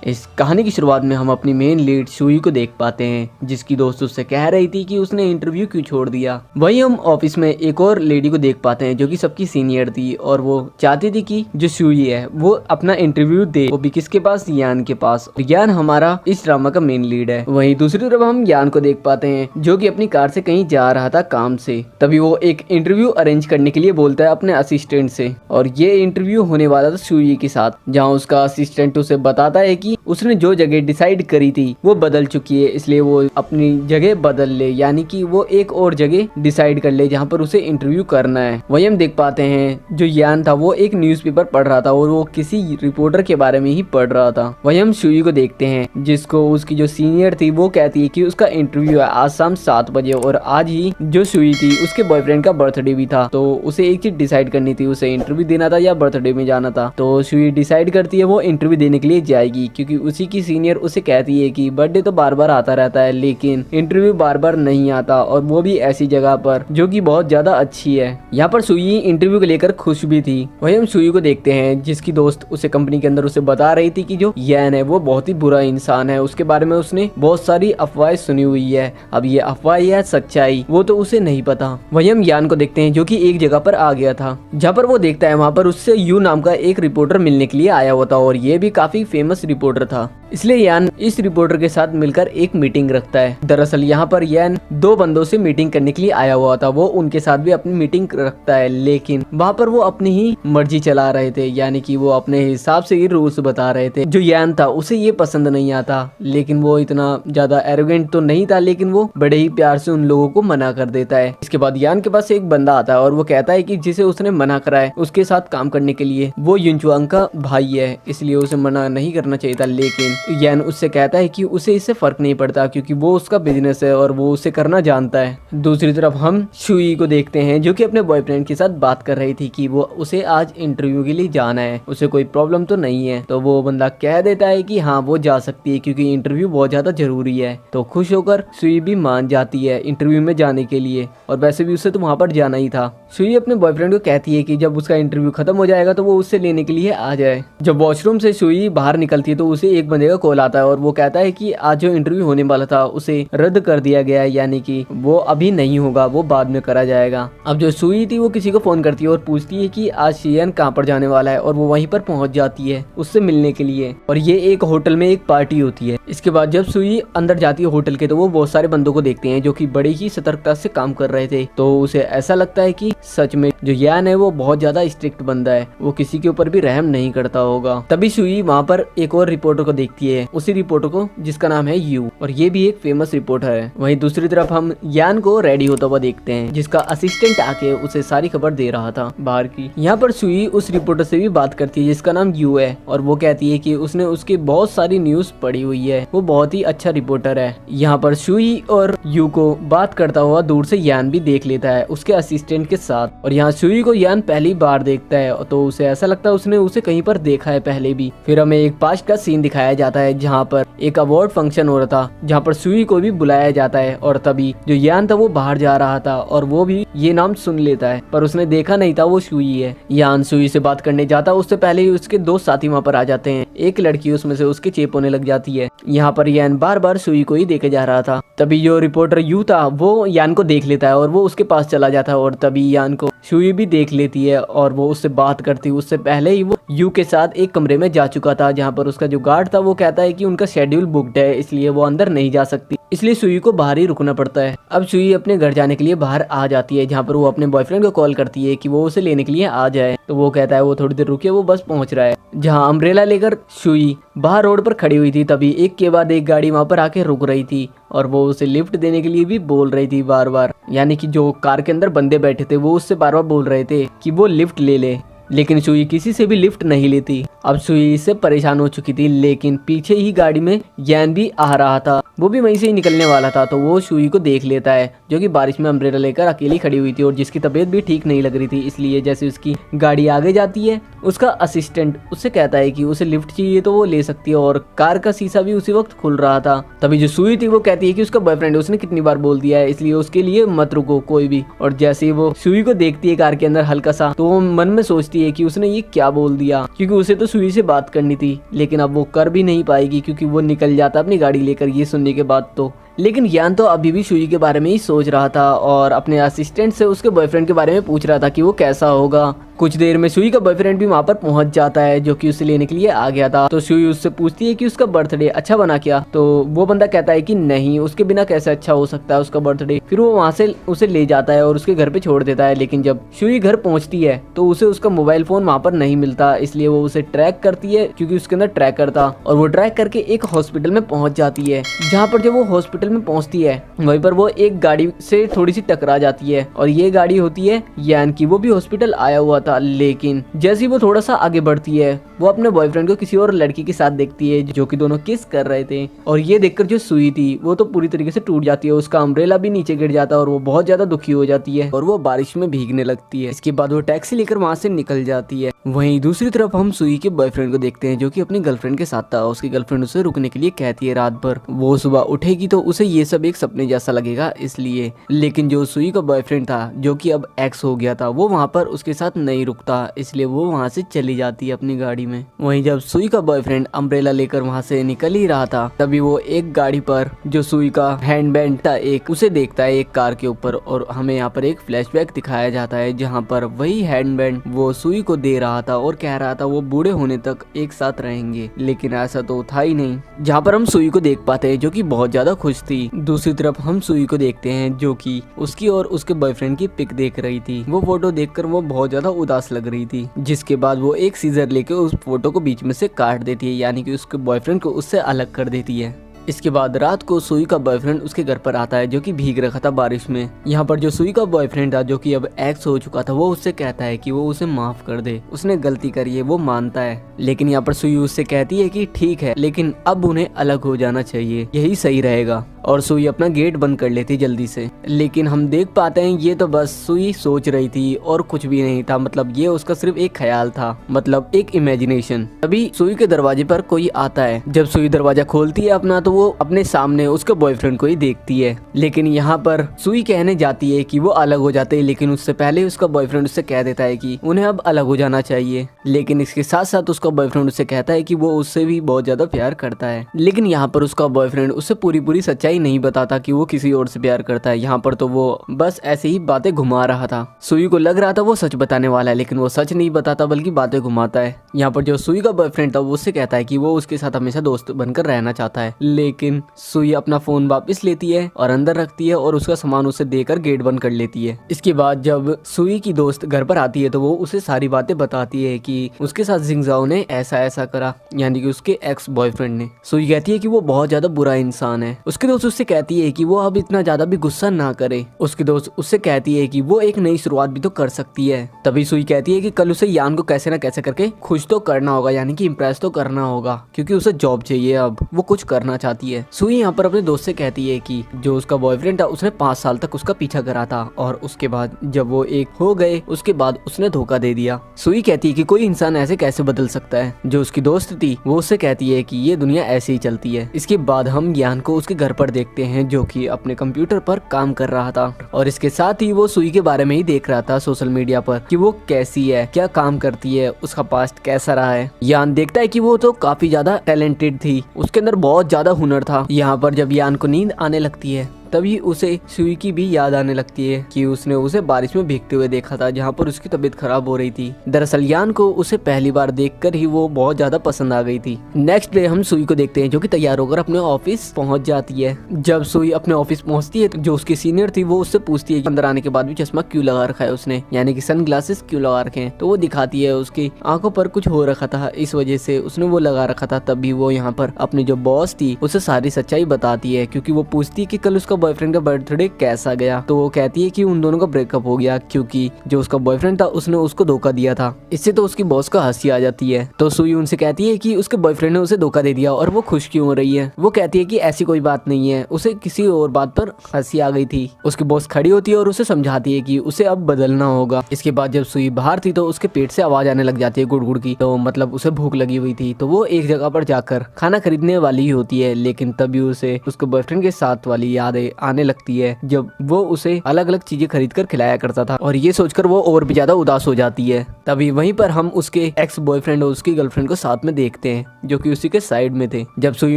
इस कहानी की शुरुआत में हम अपनी मेन लीड सुई को देख पाते हैं, जिसकी दोस्त उससे कह रही थी कि उसने इंटरव्यू क्यों छोड़ दिया। वहीं हम ऑफिस में एक और लेडी को देख पाते हैं जो कि सबकी सीनियर थी और वो चाहती थी कि जो सुई है वो अपना इंटरव्यू दे, वो भी किसके पास, यान के पास। यान हमारा इस ड्रामा का मेन लीड है। वहीं दूसरी तरफ हम यान को देख पाते हैं जो कि अपनी कार से कहीं जा रहा था काम से। तभी वो एक इंटरव्यू अरेंज करने के लिए बोलता है अपने असिस्टेंट से, और ये इंटरव्यू होने वाला था सुई के साथ, जहाँ उसका असिस्टेंट उसे बताता है कि उसने जो जगह डिसाइड करी थी वो बदल चुकी है, इसलिए वो अपनी जगह बदल ले, यानी कि वो एक और जगह डिसाइड कर ले जहाँ पर उसे इंटरव्यू करना है। वही हम देख पाते हैं जो यान था वो एक न्यूज़पेपर पढ़ रहा था और वो किसी रिपोर्टर के बारे में ही पढ़ रहा था। वही हम सुई को देखते हैं जिसको उसकी जो सीनियर थी वो कहती है कि उसका इंटरव्यू है आज शाम 7 बजे, और आज ही जो सुई थी उसके बॉयफ्रेंड का बर्थडे भी था, तो उसे एक चीज डिसाइड करनी थी, उसे इंटरव्यू देना था या बर्थडे में जाना था। तो सुई डिसाइड करती है वो इंटरव्यू देने के लिए जाएगी, क्योंकि उसी की सीनियर उसे कहती है कि बर्थडे तो बार बार आता रहता है लेकिन इंटरव्यू बार बार नहीं आता, और वो भी ऐसी जगह पर जो कि बहुत ज्यादा अच्छी है। यहाँ पर सुई इंटरव्यू को लेकर खुश भी थी। वही हम सुई को देखते हैं जिसकी दोस्त उसे कंपनी के अंदर उसे बता रही थी कि जो यान है वो बहुत ही बुरा इंसान है, उसके बारे में उसने बहुत सारी अफवाहें सुनी हुई है। अब ये अफवाह है सच्चाई वो तो उसे नहीं पता। वही हम यान को देखते हैं जो कि एक जगह पर आ गया था, जहाँ पर वो देखता है वहाँ पर उससे यू नाम का एक रिपोर्टर मिलने के लिए आया हुआ था, और ये भी काफी फेमस रिपोर्टर था, इसलिए यान इस रिपोर्टर के साथ मिलकर एक मीटिंग रखता है। दरअसल यहाँ पर यान 2 बंदों से मीटिंग करने के लिए आया हुआ था, वो उनके साथ भी अपनी मीटिंग रखता है, लेकिन वहाँ पर वो अपनी ही मर्जी चला रहे थे, यानी कि वो अपने हिसाब से ही रूल्स बता रहे थे। जो यान था उसे ये पसंद नहीं आता, लेकिन वो इतना ज्यादा एरोगेंट तो नहीं था, लेकिन वो बड़े ही प्यार से उन लोगों को मना कर देता है। इसके बाद यान के पास एक बंदा आता है और वो कहता है कि जिसे उसने मना करा है उसके साथ काम करने के लिए वो युनचुआंग का भाई है, इसलिए उसे मना नहीं करना चाहिए था। लेकिन यान उससे कहता है कि उसे इससे फर्क नहीं पड़ता क्योंकि वो उसका बिजनेस है और वो उसे करना जानता है। दूसरी तरफ हम सुई को देखते हैं जो कि अपने बॉयफ्रेंड के साथ बात कर रही थी कि वो उसे आज इंटरव्यू के लिए जाना है, उसे कोई प्रॉब्लम तो नहीं है। तो वो बंदा कह देता है कि हाँ वो जा सकती है क्योंकि इंटरव्यू बहुत ज्यादा जरूरी है। तो खुश होकर सुई भी मान जाती है इंटरव्यू में जाने के लिए, और वैसे भी उसे तो वहाँ पर जाना ही था। सुई अपने बॉयफ्रेंड को कहती है कि जब उसका इंटरव्यू खत्म हो जाएगा तो वो उससे लेने के लिए आ जाए। जब वॉशरूम से सुई बाहर निकलती है तो उसे एक बंदे का कॉल आता है और वो कहता है कि आज जो इंटरव्यू होने वाला था उसे रद्द कर दिया गया है, यानी कि वो अभी नहीं होगा, वो बाद में करा जाएगा। अब जो सुई थी वो किसी को फोन करती है और पूछती है कि आज शियन कहाँ पर जाने वाला है, और वो वहीं पर पहुंच जाती है उससे मिलने के लिए, और ये एक होटल में एक पार्टी होती है। इसके बाद जब सुई अंदर जाती है होटल के तो वो बहुत सारे बंदों को देखते हैं जो कि बड़ी ही सतर्कता से काम कर रहे थे। तो उसे ऐसा लगता है कि सच में जो यान है वो बहुत ज्यादा स्ट्रिक्ट बंदा है, वो किसी के ऊपर भी रहम नहीं करता होगा। तभी सुई वहाँ पर एक और रिपोर्टर को देखती है, उसी रिपोर्टर को जिसका नाम है यू, और ये भी एक फेमस रिपोर्टर है। वहीं दूसरी तरफ हम यान को रेडी होता हुआ देखते हैं जिसका असिस्टेंट आके उसे सारी खबर दे रहा था बाहर की। यहाँ पर सुई उस रिपोर्टर से भी बात करती है जिसका नाम यू है, और वो कहती है कि उसने उसकी बहुत सारी न्यूज पढ़ी हुई है, वो बहुत ही अच्छा रिपोर्टर है। यहाँ पर सुई और यू को बात करता हुआ दूर से यान भी देख लेता है उसके असिस्टेंट के साथ, और यहाँ सुई को यान पहली बार देखता है तो उसे ऐसा लगता है उसने उसे कहीं पर देखा है पहले भी। फिर हमें एक पास्ट का सीन दिखाया जाता है जहाँ पर एक अवार्ड फंक्शन हो रहा था जहाँ पर सुई को भी बुलाया जाता है, और तभी जो यान था वो बाहर जा रहा था और वो भी ये नाम सुन लेता है, पर उसने देखा नहीं था वो सुई है। यान सुई से बात करने जाता उससे पहले ही उसके 2 साथी वहाँ पर आ जाते हैं। एक लड़की उसमें से उसके चेप होने लग जाती है। यहाँ पर यान बार बार सुई को ही देखे जा रहा था। तभी जो रिपोर्टर यू था वो यान को देख लेता है और वो उसके पास चला जाता है, और तभी यान को सुई भी देख लेती है और वो उससे बात करती। उससे पहले ही वो यू के साथ एक कमरे में जा चुका था जहाँ पर उसका जो गार्ड था वो कहता है कि उनका शेड्यूल बुक्ड है, इसलिए वो अंदर नहीं जा सकती, इसलिए सुई को बाहर ही रुकना पड़ता है। अब सुई अपने घर जाने के लिए बाहर आ जाती है जहाँ पर वो अपने बॉयफ्रेंड को कॉल करती है कि वो उसे लेने के लिए आ जाए। तो वो कहता है वो थोड़ी देर रुके, वो बस पहुंच रहा है। जहाँ अम्ब्रेला लेकर सुई बाहर रोड पर खड़ी हुई थी तभी एक के बाद एक गाड़ी वहाँ पर आके रुक रही थी, और वो उसे लिफ्ट देने के लिए भी बोल रही थी बार बार, यानी कि जो कार के अंदर बंदे बैठे थे वो उससे बार बार बोल रहे थे कि वो लिफ्ट ले ले, लेकिन सुई किसी से भी लिफ्ट नहीं लेती। अब सुई इससे परेशान हो चुकी थी, लेकिन पीछे ही गाड़ी में यान भी आ रहा था वो भी वहीं से ही निकलने वाला था तो वो सुई को देख लेता है, जो कि बारिश में अम्ब्रेला लेकर अकेली खड़ी हुई थी और जिसकी तबीयत भी ठीक नहीं लग रही थी। इसलिए जैसे उसकी गाड़ी आगे जाती है, उसका असिस्टेंट उससे कहता है कि उसे लिफ्ट चाहिए तो वो ले सकती है और कार का शीशा भी उसी वक्त खुल रहा था। तभी जो सुई थी वो कहती है कि उसका बॉयफ्रेंड उसने कितनी बार बोल दिया है, इसलिए उसके लिए मत रुको कोई भी। और जैसे ही वो सुई को देखती है कार के अंदर हल्का सा, तो वो मन में सोचती है कि उसने ये क्या बोल दिया, क्योंकि उसे तो सुई से बात करनी थी, लेकिन अब वो कर भी नहीं पाएगी क्योंकि वो निकल जाता अपनी गाड़ी लेकर ये सुनने के बाद। तो लेकिन यान तो अभी भी सुई के बारे में ही सोच रहा था और अपने असिस्टेंट से उसके बॉयफ्रेंड के बारे में पूछ रहा था कि वो कैसा होगा। कुछ देर में सुई का बॉयफ्रेंड भी वहाँ पर पहुंच जाता है, जो कि उसे लेने के लिए आ गया था। तो सुई उससे पूछती है कि उसका बर्थडे अच्छा बना क्या, तो वो बंदा कहता है कि नहीं, उसके बिना कैसे अच्छा हो सकता है उसका बर्थडे। फिर वो वहाँ से उसे ले जाता है और उसके घर पे छोड़ देता है। लेकिन जब सुई घर पहुंचती है तो उसे उसका मोबाइल फोन वहाँ पर नहीं मिलता, इसलिए वो उसे ट्रैक करती है क्योंकि उसके अंदर ट्रैकर था। और वो ट्रैक करके एक हॉस्पिटल में पहुंच जाती है, जहाँ पर जब वो हॉस्पिटल में पहुंचती है वहीं पर वो एक गाड़ी से थोड़ी सी टकरा जाती है और ये गाड़ी होती है यान की। वो भी हॉस्पिटल आया हुआ था, लेकिन जैसे ही वो थोड़ा सा आगे बढ़ती है वो अपने बॉयफ्रेंड को किसी और लड़की के साथ देखती है, जो कि दोनों किस कर रहे थे। और ये देखकर जो सुई थी वो तो पूरी तरीके से टूट जाती है, उसका अम्ब्रेला भी नीचे गिर जाता है और वो बहुत ज्यादा दुखी हो जाती है और वो बारिश में भीगने लगती है। इसके बाद वो टैक्सी लेकर वहाँ से निकल जाती है। वहीं दूसरी तरफ हम सुई के बॉयफ्रेंड को देखते हैं, जो कि अपनी गर्लफ्रेंड के साथ था। उसकी गर्लफ्रेंड उसे रुकने के लिए कहती है रात भर, वो सुबह उठेगी तो उसे ये सब एक सपने जैसा लगेगा इसलिए। लेकिन जो सुई का बॉयफ्रेंड था, जो कि अब एक्स हो गया था, वो वहाँ पर उसके साथ नहीं रुकता, इसलिए वो वहाँ से चली जाती है अपनी गाड़ी में। वहीं जब सुई का बॉयफ्रेंड अम्ब्रेला लेकर वहाँ से निकल ही रहा था, तभी वो एक गाड़ी पर जो सुई का हैंडबैंड था एक, उसे देखता है एक कार के ऊपर। और हमें यहाँ पर एक फ्लैशबैक दिखाया जाता है जहाँ पर वही हैंडबैंड वो सुई को दे रहा था और कह रहा था वो बूढ़े होने तक एक साथ रहेंगे, लेकिन ऐसा तो था ही नहीं। जहाँ पर हम सुई को देख पाते हैं जो कि बहुत ज्यादा खुश थी। दूसरी तरफ हम सुई को देखते हैं जो कि उसकी और उसके बॉयफ्रेंड की पिक देख रही थी। वो फोटो देखकर वो बहुत ज्यादा उदास लग रही थी, जिसके बाद वो एक सीजर लेके उस फोटो को बीच में से काट देती है, यानी कि उसके बॉयफ्रेंड को उससे अलग कर देती है। इसके बाद रात को सुई का बॉयफ्रेंड उसके घर पर आता है, जो कि भीग रखा था बारिश में। यहाँ पर जो सुई का बॉयफ्रेंड था, जो कि अब एक्स हो चुका था, वो उससे कहता है कि वो उसे माफ कर दे, उसने गलती करी है, वो मानता है। लेकिन यहाँ पर सुई उससे कहती है कि ठीक है, लेकिन अब उन्हें अलग हो जाना चाहिए, यही सही रहेगा। और सुई अपना गेट बंद कर लेती जल्दी से। लेकिन हम देख पाते हैं ये तो बस सुई सोच रही थी और कुछ भी नहीं था, मतलब ये उसका सिर्फ एक ख्याल था, मतलब एक इमेजिनेशन। तभी सुई के दरवाजे पर कोई आता है। जब सुई दरवाजा खोलती है अपना, तो वो अपने सामने उसके बॉयफ्रेंड को ही देखती है। लेकिन यहाँ पर सुई कहने जाती है कि वो अलग हो जाते हैं, लेकिन उससे पहले उसका बॉयफ्रेंड उससे कह देता है कि उन्हें अब अलग हो जाना चाहिए। लेकिन इसके साथ साथ उसका बॉयफ्रेंड उससे कहता है कि वो उससे भी बहुत ज्यादा प्यार करता है। लेकिन यहाँ पर उसका बॉयफ्रेंड उससे पूरी सच्चाई नहीं बताता कि वो किसी और से प्यार करता है। यहाँ पर तो वो बस ऐसे ही बातें घुमा रहा था। सुई को लग रहा था वो सच बताने वाला है, लेकिन वो सच नहीं बताता बल्कि बातें घुमाता है। यहाँ पर जो सुई का बॉयफ्रेंड था वो उससे कहता है कि वो उसके साथ हमेशा दोस्त बनकर रहना चाहता है। लेकिन सुई अपना फोन वापस लेती है और अंदर रखती है और उसका सामान उसे देकर गेट बंद कर लेती है। इसके बाद जब सुई की दोस्त घर पर आती है तो वो उसे सारी बातें बताती है कि उसके साथ जिंगजाओ ने ऐसा करा, यानी कि उसके एक्स बॉयफ्रेंड ने। सुई कहती है कि वो बहुत ज्यादा बुरा इंसान है। उसके दोस्त उससे कहती है कि वो अब इतना ज्यादा भी गुस्सा ना करे। उसकी दोस्त उससे कहती है कि वो एक नई शुरुआत भी तो कर सकती है। तभी सुई कहती है कि कल उसे यान को कैसे ना कैसे करके खुश तो करना होगा, यानी कि इम्प्रेस तो करना होगा, क्योंकि उसे जॉब चाहिए, अब वो कुछ करना चाहती है। सुई यहाँ पर अपने दोस्त से कहती है कि जो उसका बॉयफ्रेंड था उसने 5 साल तक उसका पीछा करा था और उसके बाद जब वो एक हो गए उसके बाद उसने धोखा दे दिया। सुई कहती है कि कोई इंसान ऐसे कैसे बदल सकता है। जो उसकी दोस्त थी वो उससे कहती है कि ये दुनिया ऐसे ही चलती है। इसके बाद हम यान को उसके घर पर देखते हैं, जो कि अपने कंप्यूटर पर काम कर रहा था और इसके साथ ही वो सुई के बारे में ही देख रहा था सोशल मीडिया पर कि वो कैसी है, क्या काम करती है, उसका पास्ट कैसा रहा है। यान देखता है कि वो तो काफी ज्यादा टैलेंटेड थी, उसके अंदर बहुत ज्यादा हुनर था। यहाँ पर जब यान को नींद आने लगती है तभी उसे सुई की भी याद आने लगती है कि उसने उसे बारिश में भीगते हुए देखा था, जहाँ पर उसकी तबीयत खराब हो रही थी। दरअसल यान को उसे पहली बार देखकर ही वो बहुत ज्यादा पसंद आ गई थी। नेक्स्ट डे हम सुई को देखते हैं, जो कि तैयार होकर अपने ऑफिस पहुंच जाती है। जब सुई अपने ऑफिस पहुंचती है तो जो उसकी सीनियर थी वो उससे पूछती है कि अंदर आने के बाद भी चश्मा क्यों लगा रखा है उसने, यानी कि सन ग्लासेस क्यों लगा रखे हैं। तो वो दिखाती है उसकी आंखों पर कुछ हो रखा था, इस वजह से उसने वो लगा रखा था। तभी वो यहाँ पर अपनी जो बॉस थी उसे सारी सच्चाई बताती है, क्योंकि वो पूछती है कि कल उसका बॉयफ्रेंड का बर्थडे कैसा गया। तो वो कहती है कि उन दोनों का ब्रेकअप हो गया क्योंकि जो उसका बॉयफ्रेंड था उसने उसको धोखा दिया था। इससे तो उसकी बॉस को हंसी आ जाती है। तो सुई उनसे कहती है कि उसके बॉयफ्रेंड ने उसे धोखा दे दिया और वो खुश क्यों हो रही है। वो कहती है कि ऐसी कोई बात नहीं है, उसे किसी और बात पर हंसी आ गई थी। उसकी बॉस खड़ी होती है और उसे समझाती है कि उसे अब बदलना होगा। इसके बाद जब सुई बाहर थी तो उसके पेट से आवाज आने लग जाती है गुड़गुड़ की। तो मतलब उसे भूख लगी हुई थी। तो वो एक जगह पर जाकर खाना खरीदने वाली ही होती है, लेकिन तभी उसे उसके बॉयफ्रेंड के साथ वाली यादें आने लगती है जब वो उसे अलग अलग चीजें खरीद कर खिलाया करता था, और ये सोचकर वो और भी ज्यादा उदास हो जाती है। तभी वहीं पर हम उसके एक्स बॉयफ्रेंड और उसकी गर्लफ्रेंड को साथ में देखते हैं जो कि उसी के साइड में थे। जब सुई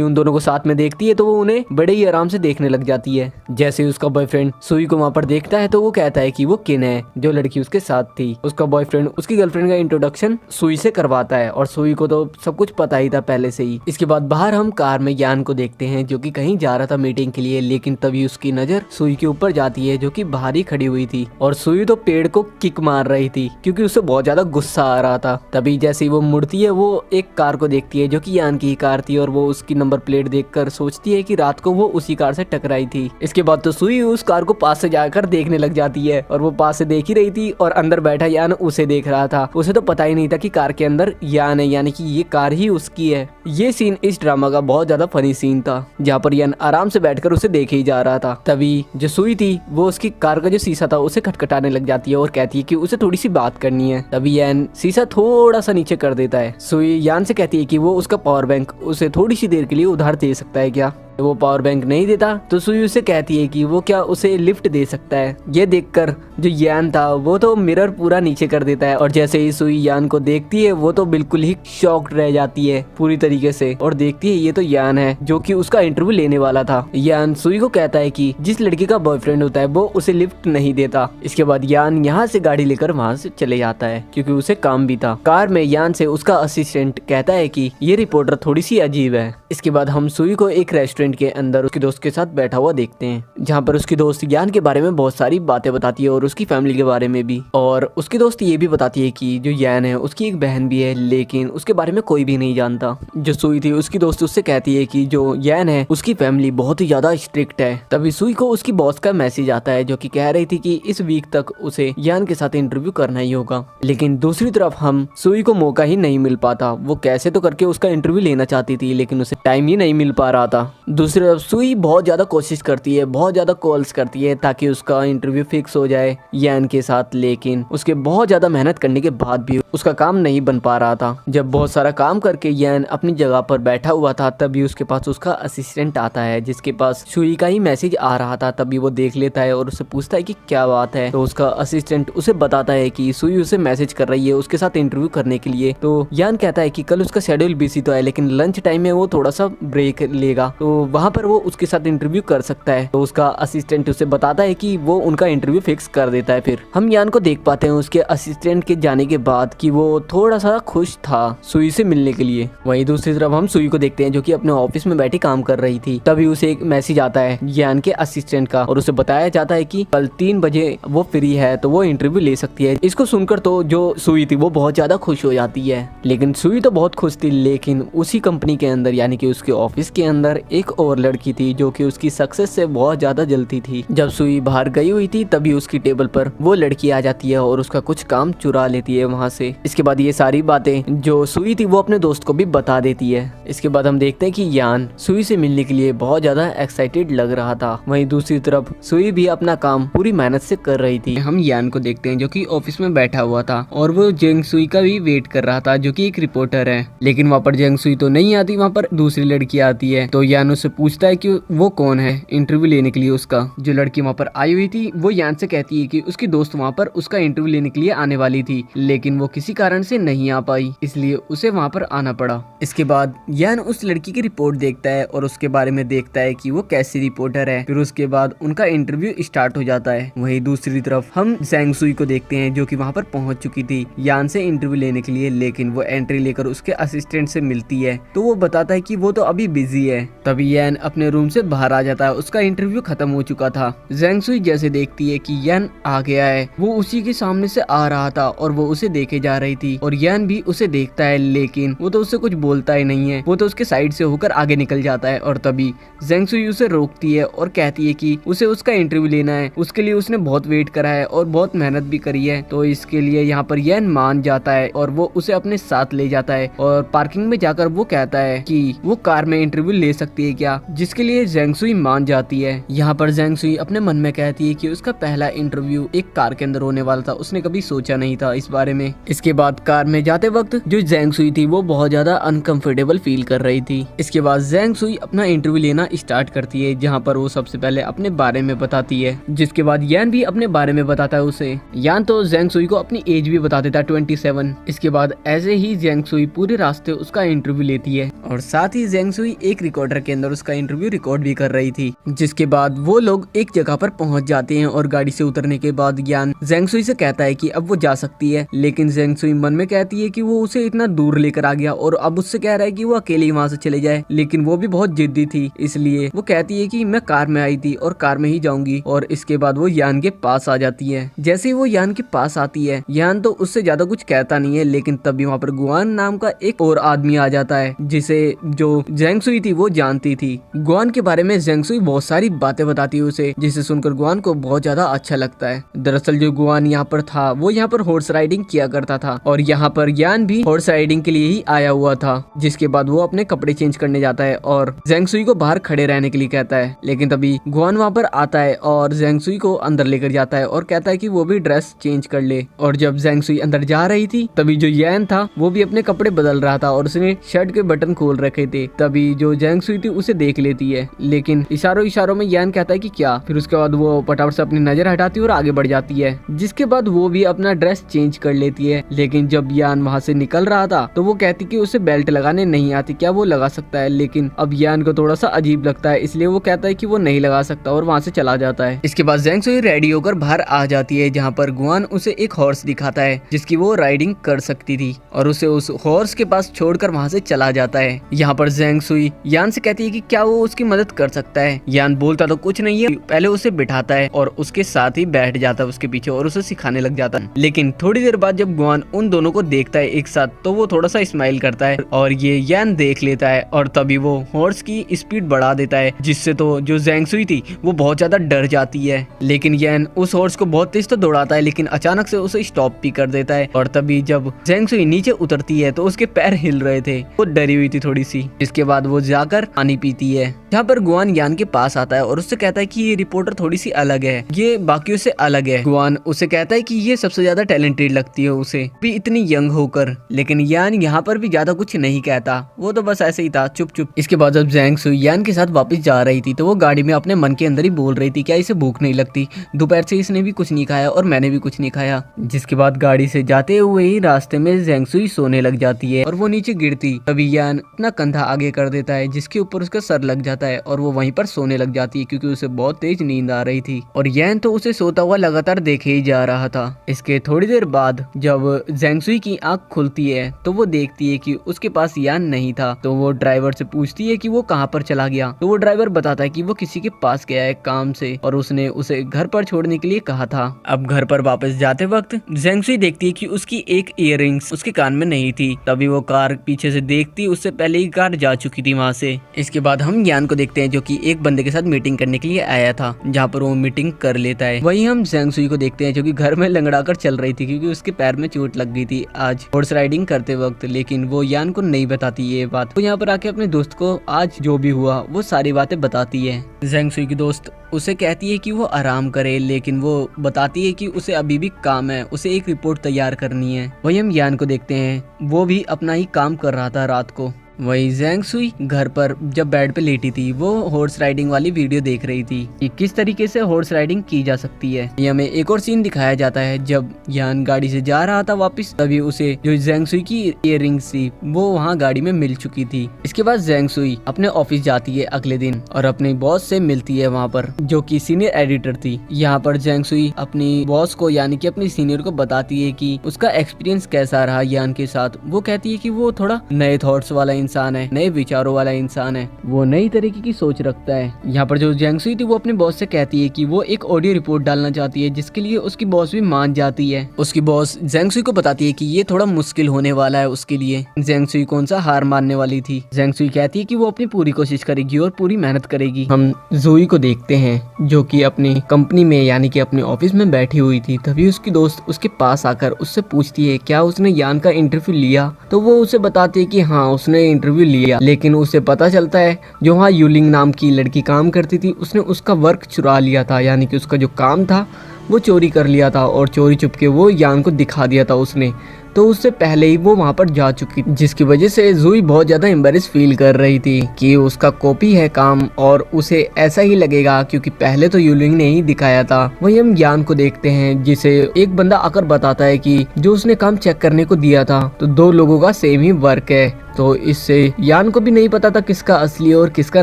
उन दोनों को साथ में देखती है तो वो उन्हें बड़े ही आराम से देखने लग जाती है। जैसे ही उसका बॉयफ्रेंड सुई को वहाँ पर देखता है तो वो कहता है कि वो किन है जो लड़की उसके साथ थी। उसका बॉयफ्रेंड उसकी गर्लफ्रेंड का इंट्रोडक्शन सुई से करवाता है और सुई को तो सब कुछ पता ही था पहले से ही। इसके बाद बाहर हम कार में यान को देखते हैं जो कि कहीं जा रहा था मीटिंग के लिए, लेकिन तभी उसकी नजर सुई के ऊपर जाती है जो कि बाहर ही खड़ी हुई थी और सुई तो पेड़ को किक मार रही थी क्योंकि उसे बहुत ज्यादा गुस्सा आ रहा था। तभी जैसे ही वो मुड़ती है वो एक कार को देखती है जो कि यान की ही कार थी और वो उसकी नंबर प्लेट देखकर सोचती है कि रात को वो उसी कार से टकराई थी। इसके बाद तो सुई उस कार को पास से जाकर देखने लग जाती है और वो पास से देख ही रही थी और अंदर बैठा यान उसे देख रहा था। उसे तो पता ही नहीं था कि कार के अंदर यान है, यानी कि ये कार ही उसकी है। ये सीन इस ड्रामा का बहुत ज्यादा फनी सीन था जहाँ पर यान आराम से बैठकर उसे देखे ही जा रहा था। तभी जो सुई थी वो उसकी कार का जो शीशा था उसे खटखटाने लग जाती है और कहती है कि उसे थोड़ी सी बात करनी है। तभी यान शीशा थोड़ा सा नीचे कर देता है। सुई यान से कहती है कि वो उसका पावर बैंक उसे थोड़ी सी देर के लिए उधार दे सकता है क्या। वो पावर बैंक नहीं देता तो सुई उसे कहती है कि वो क्या उसे लिफ्ट दे सकता है। ये देखकर जो यान था वो तो मिरर पूरा नीचे कर देता है और जैसे ही सुई यान को देखती है वो तो बिल्कुल ही शॉक्ड रह जाती है पूरी तरीके से और देखती है ये तो यान है जो कि उसका इंटरव्यू लेने वाला था। यान सुई को कहता है कि जिस लड़की का बॉयफ्रेंड होता है वो उसे लिफ्ट नहीं देता। इसके बाद यान यहाँ से गाड़ी लेकर वहाँ से चले जाता है क्योंकि उसे काम भी था। कार में यान से उसका असिस्टेंट कहता है कि ये रिपोर्टर थोड़ी सी अजीब है। इसके बाद हम सुई को एक रेस्टोरेंट के अंदर उसके दोस्त के साथ बैठा हुआ देखते हैं जहाँ पर उसकी दोस्त यान के बारे में बहुत सारी बातें बताती है और उसकी फैमिली के बारे में भी। और उसकी दोस्त ये भी बताती है कि जो यान है उसकी एक बहन भी है लेकिन उसके बारे में कोई भी नहीं जानता। जो सुई थी उसकी दोस्त उससे कहती है कि जो यान है उसकी फैमिली बहुत ही ज्यादा स्ट्रिक्ट है। तभी सुई को उसकी बॉस का मैसेज आता है जो कि कह रही थी कि इस वीक तक उसे यान के साथ इंटरव्यू करना ही होगा। लेकिन दूसरी तरफ हम सुई को मौका ही नहीं मिल पाता। वो कैसे तो करके उसका इंटरव्यू लेना चाहती थी लेकिन उसे टाइम ही नहीं मिल पा रहा था। दूसरी तरफ सुई बहुत ज्यादा कोशिश करती है, बहुत ज्यादा कॉल्स करती है ताकि उसका इंटरव्यू फिक्स हो जाए यान के साथ, लेकिन उसके बहुत ज्यादा मेहनत करने के बाद भी उसका काम नहीं बन पा रहा था। जब बहुत सारा काम करके यान अपनी जगह पर बैठा हुआ था तभी उसके पास उसका असिस्टेंट आता है जिसके पास सुई का ही मैसेज आ रहा था। तभी वो देख लेता है और उससे पूछता है कि क्या बात है। तो उसका असिस्टेंट उसे बताता है कि सुई उसे मैसेज कर रही है उसके साथ इंटरव्यू करने के लिए। तो यान कहता है कि कल उसका शेड्यूल बिजी तो है लेकिन लंच टाइम में वो थोड़ा सा ब्रेक लेगा तो वहाँ पर वो उसके साथ इंटरव्यू कर सकता है। तो उसका असिस्टेंट उसे बताता है कि वो उनका इंटरव्यू फिक्स कर देता है। फिर हम यान को देख पाते हैं उसके असिस्टेंट के जाने के बाद कि वो थोड़ा सा खुश था सुई से मिलने के लिए। वहीं दूसरी तरफ हम सुई को देखते हैं जो कि अपने ऑफिस में बैठी काम कर रही थी। तभी उसे एक मैसेज आता है यान के असिस्टेंट का और उसे बताया जाता है कि कल 3 बजे वो फ्री है तो वो इंटरव्यू ले सकती है। इसको सुनकर तो जो सुई थी वो बहुत ज्यादा खुश हो जाती है। लेकिन सुई तो बहुत खुश थी लेकिन उसी कंपनी के अंदर यानी कि उसके ऑफिस के अंदर एक और लड़की थी जो कि उसकी सक्सेस से बहुत ज्यादा जलती थी। जब सुई बाहर गई हुई थी तभी उसकी टेबल पर वो लड़की आ जाती है और उसका कुछ काम चुरा लेती है वहाँ से। इसके बाद ये सारी बातें जो सुई थी वो अपने दोस्त को भी बता देती है। इसके बाद हम देखते हैं कि यान सुई से मिलने के लिए बहुत ज्यादा एक्साइटेड लग रहा था। वहीं दूसरी तरफ सुई भी अपना काम पूरी मेहनत से कर रही थी। हम यान को देखते हैं जो कि ऑफिस में बैठा हुआ था और वो जेंग सुई का भी वेट कर रहा था जो कि एक रिपोर्टर है। लेकिन वहाँ पर जेंग सुई तो नहीं आती, वहाँ पर दूसरी लड़की आती है। तो यान उससे पूछता है कि वो कौन है इंटरव्यू लेने के लिए उसका। जो लड़की वहाँ पर आई हुई थी वो यान से कहती है कि उसकी दोस्त वहाँ पर उसका इंटरव्यू लेने के लिए आने वाली थी लेकिन वो किसी कारण से नहीं आ पाई इसलिए उसे वहाँ पर आना पड़ा। इसके बाद यान उस लड़की की रिपोर्ट देखता है और उसके बारे में देखता है कि वो कैसी रिपोर्टर है। फिर उसके बाद उनका इंटरव्यू स्टार्ट हो जाता है। वहीं दूसरी तरफ हम जेंग सुई को देखते हैं जो कि वहाँ पर पहुंच चुकी थी यान से इंटरव्यू लेने के लिए, लेकिन वो एंट्री लेकर उसके असिस्टेंट से मिलती है तो वो बताता है कि वो तो अभी बिजी है। तभी यान अपने रूम से बाहर आ जाता है। उसका इंटरव्यू खत्म हो चुका था। जेंग सुई जैसे देखती है कि यान आ गया है, वो उसी के सामने से आ रहा था और वो उसे देखे जा रही थी और यान भी उसे देखता है, लेकिन वो तो उससे कुछ बोलता ही नहीं है। वो तो उसके साइड से होकर आगे निकल जाता है और तभी जेंग सुई उसे रोकती है और कहती है कि उसे उसका इंटरव्यू लेना है। उसके लिए उसने बहुत वेट करा है और बहुत मेहनत भी करी है, तो इसके लिए यहाँ पर यान मान जाता है और वो उसे अपने साथ ले जाता है और पार्किंग में जाकर वो कहता है कि वो कार में इंटरव्यू ले सकती है क्या, जिसके लिए जेंग सुई मान जाती है। यहाँ पर जेंग सुई अपने मन में कहती है कि उसका पहला इंटरव्यू एक कार के अंदर होने वाला था, उसने कभी सोचा नहीं था इस बारे में। इसके बाद कार में जाते वक्त जो जेंग सुई थी वो बहुत ज्यादा अनकंफर्टेबल फील कर रही थी। इसके बाद जेंग सुई अपना इंटरव्यू लेना स्टार्ट करती है, जहाँ पर वो सबसे पहले अपने बारे में बताती है, जिसके बाद यान भी अपने बारे में बताता है उसे। यान तो जेंग सुई को अपनी एज भी बता देता है 27। इसके बाद ऐसे ही जेंग सुई पूरे रास्ते उसका इंटरव्यू लेती है और साथ ही जेंग सुई एक रिकॉर्डर के अंदर उसका इंटरव्यू रिकॉर्ड भी कर रही थी। जिसके बाद वो लोग एक जगह पर पहुंच जाते हैं और गाड़ी से उतरने के बाद यान जेंग सुई से कहता है कि अब वो जा सकती है, लेकिन जेंग सुई मन में कहती है कि वो उसे इतना दूर लेकर आ गया और अब उससे कह रहा है कि वो अकेले वहां से चले जाए, लेकिन वो भी बहुत जिद्दी थी, इसलिए वो कहती है कि मैं कार में आई थी और कार में ही जाऊंगी। और इसके बाद वो यान के पास आ जाती है। जैसे ही वो यान के पास आती है, यान तो उससे ज्यादा कुछ कहता नहीं है, लेकिन तभी वहाँ पर गुआन नाम का एक और आदमी आ जाता है, जिसे जो जेंग सुई थी वो जानती थी। गुआन के बारे में जेंग सुई बहुत सारी बातें बताती है उसे, जिसे सुनकर गुआन को बहुत ज्यादा अच्छा लगता है। दरअसल जो गुआन यहाँ पर था वो यहाँ पर हॉर्स राइडिंग किया करता था और यहाँ पर यान भी हॉर्स राइडिंग के लिए ही आया हुआ था। जिसके बाद वो अपने कपड़े चेंज करने जाता है और जेंग सुई को बाहर खड़े रहने के लिए कहता है, लेकिन तभी गुआन वहाँ पर आता है और जेंग सुई को अंदर लेकर जाता है और कहता है कि वो भी ड्रेस चेंज कर ले। और जब जेंग सुई अंदर जा रही थी तभी जो यान था वो भी अपने कपड़े बदल रहा था और उसने शर्ट के बटन खोल रखे थे। तभी जो जेंग सुई थी उसे देख लेती है, लेकिन इशारों इशारों में यान कहता है कि क्या। फिर उसके बाद वो पटापट से अपनी नजर हटाती है और आगे बढ़ जाती है। जिसके बाद वो भी अपना ड्रेस चेंज कर लेती है, लेकिन जब यान वहाँ से निकल रहा था तो वो कहती कि उसे बेल्ट लगाने नहीं आती, क्या वो लगा सकता है। लेकिन अब यान को थोड़ा सा अजीब लगता है, इसलिए वो कहता है कि वो नहीं लगा सकता और वहाँ से चला जाता है। इसके बाद जेंग सुई रेडी होकर बाहर आ जाती है, जहाँ पर गुआन उसे एक हॉर्स दिखाता है जिसकी वो राइडिंग कर सकती थी और उसे उस हॉर्स के पास छोड़कर वहाँ से चला जाता है। यहाँ पर जेंग सुई यान से कहती है कि क्या वो उसकी मदद कर सकता है। यान बोलता तो कुछ नहीं है, पहले उसे बिठाता है और उसके साथ ही बैठ जाता है उसके पीछे और उसे सिखाने लग जाता है। लेकिन थोड़ी देर बाद जब गुआन उन दोनों को देखता है एक साथ तो वो थोड़ा सा स्माइल करता है और ये यान देख लेता है और तभी वो हॉर्स की स्पीड बढ़ा देता है, जिससे तो जो जेंग सुई थी वो बहुत ज्यादा डर जाती है। लेकिन यान उस हॉर्स को बहुत तेज तो दौड़ाता है, लेकिन अचानक से उसे स्टॉप भी कर देता है। और तभी जब जेंग सुई नीचे उतरती है तो उसके पैर हिल रहे थे, वो डरी हुई थी थोड़ी सी। इसके बाद वो जाकर पानी पीती है, जहाँ पर गुआन यान के पास आता है और उससे कहता है कि ये रिपोर्टर थोड़ी सी अलग है, ये बाकियों से अलग है। गुआन उसे कहता है कि ये सबसे ज्यादा टैलेंटेड लगती है उसे भी इतनी यंग होकर। लेकिन यान यहाँ पर भी ज्यादा कुछ नहीं कहता, वो तो बस ऐसे ही था चुप चुप। इसके बाद जब जेंग सुई यान के साथ वापस जा रही थी तो वो गाड़ी में अपने मन के अंदर ही बोल रही थी, क्या इसे भूख नहीं लगती, दोपहर से इसने भी कुछ नहीं खाया और मैंने भी कुछ नहीं खाया। जिसके बाद गाड़ी से जाते हुए ही रास्ते में जेंग सुई सोने लग जाती है और वो नीचे गिरती। तभी यान अपना कंधा आगे कर देता है जिसके ऊपर उसका सर लग जाता है और वो वहीं पर सोने लग जाती है, क्योंकि उसे बहुत तेज नींद आ रही थी और यान तो उसे सोता हुआ लगातार देखे ही जा रहा था। इसके थोड़ी देर बाद जब जेंग सुई की आंख खुलती है तो वो देखती है कि उसके पास यान नहीं था, तो वो ड्राइवर से पूछती है कि वो कहाँ पर चला गया। तो वो ड्राइवर बताता है कि वो किसी के पास गया है काम से और उसने उसे घर पर छोड़ने के लिए कहा था। अब घर पर वापस जाते वक्त जेंग सुई देखती है कि उसकी एक इयररिंग्स उसके कान में नहीं थी। तभी वो कार पीछे से देखती, उससे पहले ही कार जा चुकी थी वहाँ से। इसके बाद हम यान को देखते हैं जो कि एक बंदे के साथ मीटिंग करने के लिए आया था, जहाँ पर वो मीटिंग कर लेता है। वहीं हम जेंग सुई को देखते हैं जो कि घर में लंगड़ा कर चल रही थी, क्योंकि उसके पैर में चोट लग गई थी आज हॉर्स राइडिंग करते वक्त। लेकिन वो यान को नहीं बताती ये बात, वो यहाँ पर आके अपने दोस्त को आज जो भी हुआ वो सारी बातें बताती है। जेंग सुई की दोस्त उसे कहती है कि वो आराम करे, लेकिन वो बताती है कि उसे अभी भी काम है, उसे एक रिपोर्ट तैयार करनी है। वही हम यान को देखते हैं, वो भी अपना ही काम कर रहा था रात को। वही जेंग सुई घर पर जब बेड पे लेटी थी वो हॉर्स राइडिंग वाली वीडियो देख रही थी कि किस तरीके से हॉर्स राइडिंग की जा सकती है। ये हमें एक और सीन दिखाया जाता है जब यान गाड़ी से जा रहा था वापस, तभी उसे जो जेंग सुई की इयररिंग्स थी वो वहाँ गाड़ी में मिल चुकी थी। इसके बाद जेंग सुई अपने ऑफिस जाती है अगले दिन और अपने बॉस से मिलती है वहाँ पर, जो कि सीनियर एडिटर थी। यहाँ पर जेंग सुई अपनी बॉस को यानी कि अपनी सीनियर को बताती है कि उसका एक्सपीरियंस कैसा रहा यान के साथ। वो कहती है कि वो थोड़ा नए थॉट्स वाला इंसान है, नए विचारों वाला इंसान है, वो नई तरीके की सोच रखता है। यहाँ पर जो जैंगसुई थी वो अपने बॉस से कहती है कि वो एक ऑडियो रिपोर्ट डालना चाहती है, जिसके लिए उसकी बॉस भी मान जाती है। उसकी बॉस जैंगसुई को बताती है कि ये थोड़ा मुश्किल होने वाला है उसके लिए। जैंगसुई कौन सा हार मानने वाली थी। जैंगसुई कहती है कि वो अपनी पूरी कोशिश करेगी और पूरी मेहनत करेगी। हम जोई को देखते हैं जो कि अपनी कंपनी में यानी कि अपने ऑफिस में बैठी हुई थी। तभी उसकी दोस्त उसके पास आकर उससे पूछती है क्या उसने यान का इंटरव्यू लिया। तो वो उसे बताती है कि हाँ उसने इंटरव्यू लिया, लेकिन उसे पता चलता है जो वहाँ यूलिंग नाम की लड़की काम करती थी उसने उसका वर्क चुरा लिया था, यानी कि उसका जो काम था वो चोरी कर लिया था और चोरी चुपके वो यान को दिखा दिया था उसने। तो उससे पहले ही वो वहाँ पर जा चुकी थी, जिसकी वजह से जोई बहुत ज्यादा एम्बेरेस फील कर रही थी कि उसका कॉपी है काम और उसे ऐसा ही लगेगा क्योंकि पहले तो यूलिंग ने ही दिखाया था। वही हम यान को देखते हैं जिसे एक बंदा आकर बताता है कि जो उसने काम चेक करने को दिया था तो 2 लोगों का सेम ही वर्क है। तो इससे यान को भी नहीं पता था किसका असली और किसका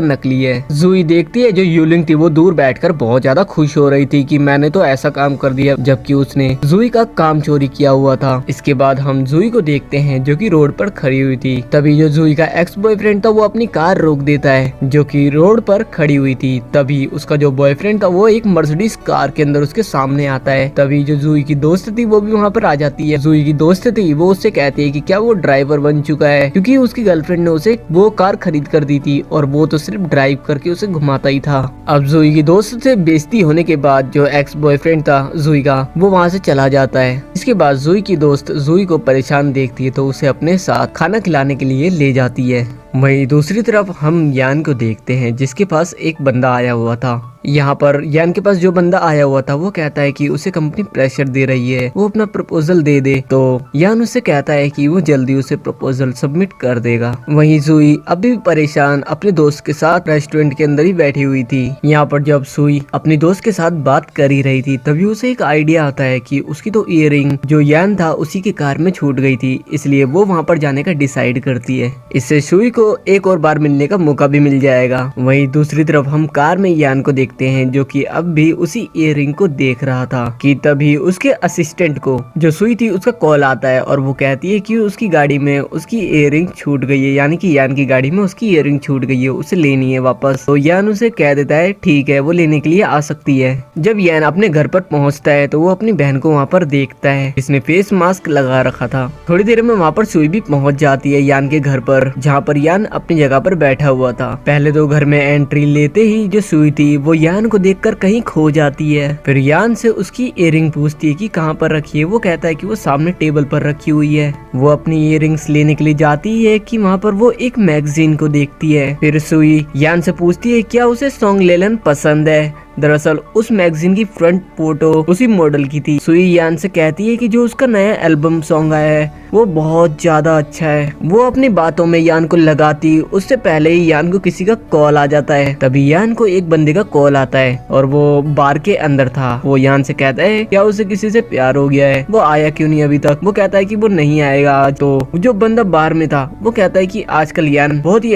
नकली है। जोई देखती है जो यूलिंग थी वो दूर बैठकर बहुत ज्यादा खुश हो रही थी कि मैंने तो ऐसा काम कर दिया, जबकि उसने जोई का काम चोरी किया हुआ था। इसके बाद हम जोई को देखते हैं जो कि रोड पर खड़ी हुई थी। तभी जो जोई का एक्स बॉयफ्रेंड था वो अपनी कार रोक देता है जो कि रोड पर खड़ी हुई थी। तभी उसका जो बॉयफ्रेंड था वो एक मर्सिडीज कार के अंदर उसके सामने आता है। तभी जो जोई की दोस्त थी वो भी वहाँ पर आ जाती है। जोई की दोस्त थी वो उससे कहती है कि क्या वो ड्राइवर बन चुका है, क्योंकि उसकी गर्लफ्रेंड ने उसे वो कार खरीद कर दी थी और वो तो सिर्फ ड्राइव करके उसे घुमाता ही था। अब जोई की दोस्त से बेइज्जती होने के बाद जो एक्स बॉयफ्रेंड था जोई का वो वहाँ से चला जाता है। इसके बाद जोई की दोस्त जोई को परेशान देखती है तो उसे अपने साथ खाना खिलाने के लिए ले जाती है। वहीं दूसरी तरफ हम यान को देखते हैं जिसके पास एक बंदा आया हुआ था। यहाँ पर यान के पास जो बंदा आया हुआ था वो कहता है कि उसे कंपनी प्रेशर दे रही है, वो अपना प्रपोजल दे दे। तो यान उससे कहता है कि वो जल्दी उसे प्रपोजल सबमिट कर देगा। वहीं सुई अभी भी परेशान अपने दोस्त के साथ रेस्टोरेंट के अंदर ही बैठी हुई थी। यहाँ पर जब सुई अपनी दोस्त के साथ बात कर ही रही थी तभी उसे एक आइडिया आता है कि उसकी तो इयररिंग जो यान था उसी की कार में छूट गई थी, इसलिए वो वहाँ पर जाने का डिसाइड करती है। इससे सुई को एक और बार मिलने का मौका भी मिल जाएगा। वहीं दूसरी तरफ हम कार में यान को देखते हैं जो कि अब भी उसी इयररिंग को देख रहा था कि तभी उसके असिस्टेंट को जो सुई थी उसका कॉल आता है और वो कहती है कि उसकी गाड़ी में उसकी इयररिंग छूट गई है, यानी कि यान की गाड़ी में उसकी इयररिंग छूट गई है, उसे लेनी है वापस। तो यान उसे कह देता है ठीक है वो लेने के लिए आ सकती है। जब यान अपने घर पर पहुंचता है तो वो अपनी बहन को वहाँ पर देखता है जिसने फेस मास्क लगा रखा था। थोड़ी देर में वहाँ पर सुई भी पहुंच जाती है यान के घर पर, जहाँ पर यान अपनी जगह पर बैठा हुआ था। पहले तो घर में एंट्री लेते ही जो सुई थी वो यान को देखकर कहीं खो जाती है। फिर यान से उसकी इयररिंग पूछती है कि कहाँ पर रखी है। वो कहता है कि वो सामने टेबल पर रखी हुई है। वो अपनी इयररिंग्स लेने के लिए जाती है कि वहाँ पर वो एक मैगजीन को देखती है। फिर सुई यान से पूछती है क्या उसे सॉन्ग लेलन पसंद है। दरअसल उस मैगजीन की फ्रंट फोटो उसी मॉडल की थी। सुई यान से कहती है कि जो उसका नया एल्बम सॉन्ग आया है वो बहुत ज्यादा अच्छा है। वो अपनी बातों में यान को लगाती उससे पहले ही यान को किसी का कॉल आ जाता है। तभी यान को एक बंदे का कॉल आता है और वो बार के अंदर था। वो यान से कहता है क्या उसे किसी से प्यार हो गया है, वो आया क्यों नहीं अभी तक। वो कहता है कि वो नहीं आएगा आज। तो जो बंदा बार में था वो कहता है कि आजकल यान बहुत ही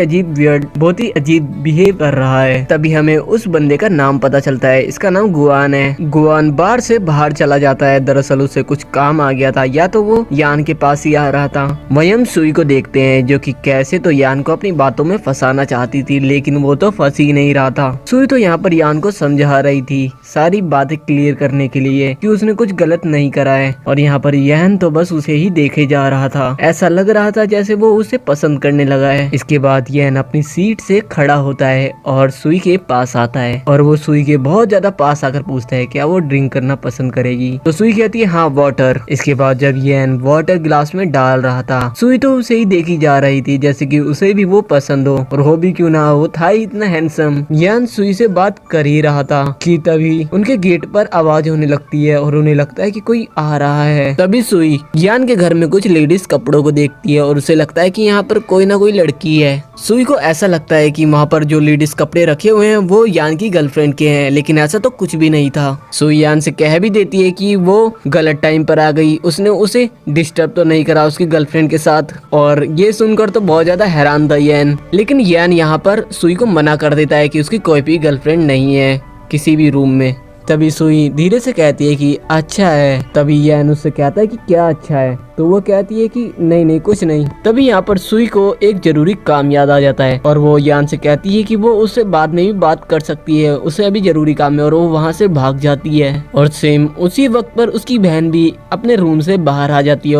अजीब बिहेव कर रहा है। तभी हमें उस बंदे का नाम पता चलता है, इसका नाम गुआन है। गुआन बार से बाहर चला जाता है। दरअसल उसे कुछ काम आ गया था या तो वो यान के पास ही आ रहा था। वहीं हम सुई को देखते हैं जो कि कैसे तो यान को अपनी बातों में फंसाना चाहती थी लेकिन वो तो फंस ही नहीं रहा था। सुई तो यहाँ पर यान को समझा रही थी सारी बातें क्लियर करने के लिए कि उसने कुछ गलत नहीं करा है और यहाँ पर यान तो बस उसे ही देखे जा रहा था। ऐसा लग रहा था जैसे वो उसे पसंद करने लगा है। इसके बाद यान अपनी सीट से खड़ा होता है और सुई के पास आता है और वो सुई के बहुत ज्यादा पास आकर पूछता है क्या वो ड्रिंक करना पसंद करेगी। तो सुई कहती है हाँ वाटर। इसके बाद जब यान वाटर गिलास में डाल रहा था सुई तो उसे ही देखी जा रही थी जैसे कि उसे भी वो पसंद हो और हो भी क्यों ना हो, था ही इतना हैंडसम। यान सुई से बात कर ही रहा था कि तभी उनके गेट पर आवाज होने लगती है और उन्हें लगता है कि कोई आ रहा है। तभी सुई यान के घर में कुछ लेडीज कपड़ों को देखती है और उसे लगता है कि यहाँ पर कोई ना कोई लड़की है। सुई को ऐसा लगता है कि वहाँ पर जो लेडीज कपड़े रखे हुए हैं वो यान की गर्लफ्रेंड के हैं, लेकिन ऐसा तो कुछ भी नहीं था। सुई यान से कह भी देती है कि वो गलत टाइम पर आ गई, उसने उसे डिस्टर्ब तो नहीं करा उसकी गर्लफ्रेंड के साथ। और ये सुनकर तो बहुत ज्यादा हैरान था यान, लेकिन यान यहाँ पर सुई को मना कर देता है कि उसकी कोई भी गर्लफ्रेंड नहीं है किसी भी रूम में। तभी सुई धीरे से कहती है कि अच्छा है। तभी यान उससे कहता है कि क्या अच्छा है। तो वो कहती है कि नहीं नहीं कुछ नहीं। तभी यहाँ पर सुई को एक जरूरी काम याद आ जाता है और वो यान से कहती है कि वो उससे बाद में भी बात कर सकती है, उसे अभी जरूरी काम है, और वो वहाँ से भाग जाती है। और सेम उसी वक्त पर उसकी बहन भी अपने रूम से बाहर आ जाती है